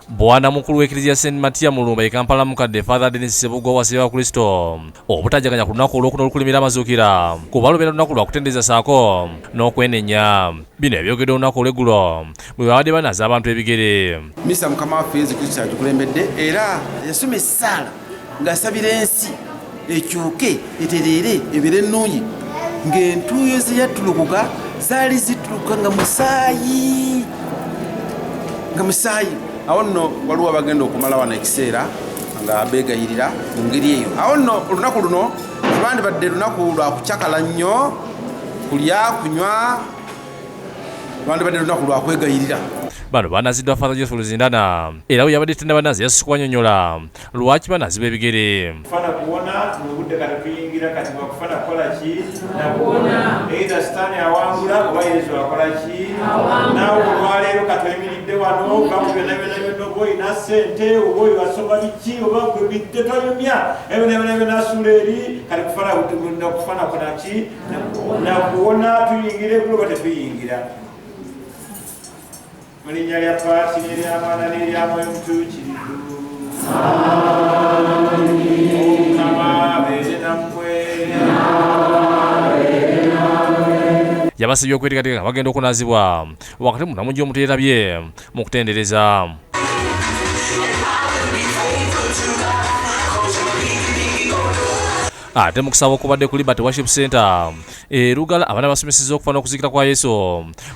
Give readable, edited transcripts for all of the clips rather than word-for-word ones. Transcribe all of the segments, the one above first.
Bwana mukulu w'Eklezia St. Matia Mulumba e Kampala Mukadde Father Denis Sebugwa wasiba Abakristu obutajaganya ku lunaku olw'okuna olukulimira amazuukira kuba lubeera lunaku lwa kutendereza saako n'okwenenya. Bino ebyogedde olunaku olw'eggulo bwe babadde banaza abantu ebigere. Misa Mukama waffe Yesu Kristo agikulembedde era yasoma essaala ng'asabira ensi ekyuke etereere ebeere ennungi ng'entuuyo ze yattulukuka zaali zittuluka nga musaayi. Awo nno waliwo abagenda okumala wano ekiseera nga beegayirira mu ngeri eyo. Awo nno olunaku luno lwandibadde lunaku lwa kucakala nnyo, kulya kunywa, lwandibadde lunaku lwa kwegayirira. Bano banaziddwa Father Joseph Luzindana era we yabadde tenda banazi yasukwa nyonyola lwaki banazi b'ebigere. Kufana kuona tumugudde kati tuyingira kati bakufana kukola ki nakuona either sitani awangula oba Yesu akola ki nawe olwaleero kati oyimiridde wano bamu byonna byonna oba oyina ssente oba oyo wasoma biki oba kwebidde toyumya ebyo nasula eri kati kufana kola ki nakuona tuyingira eguloba tetuyingira. Mulinnya lya Ppaasika n'ery'Omwana n'ery'Omwoyo Omutuukirivu. Mukama abeere nammwe. Yabasabye okweteekateeka bagenda okunaazibwa wakati mu namungi omuteerabye mu kutendereza. Ate mu kusaba okubadde ku Liberty Worship Center Lugala abaana basomesezza okufaana okuziikira kwa Yesu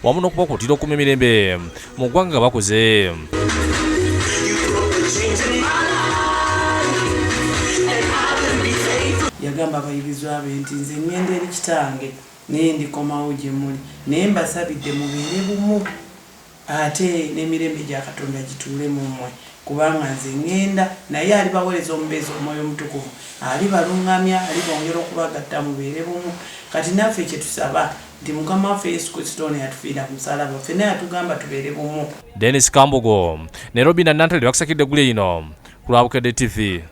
wamu n'okubakuutira okuuma emirembe mu ggwanga nga bakoze. Yagamba abayigirizwa be nti nze ngenda eri kitange naye ndikomawo gye muli naye mbasabidde mubeere bumu ate n'emirembe gya Katonda gituule mu mmwe kubanga nze ngenda naye alibaweereza omubeezi Omwoyo Omutukuvu alibalungamya alibongera okubagatta mubeere bumu. Kati naffe kye tusaba nti Mukama waffe Yesu Kristo ono yatufiira ku musalaba ffenna yatugamba tubeere bumu. Dennis Kambogo, Nairobi na Nantale bakusakidde eggulu ino ku lwa Bukedde TV.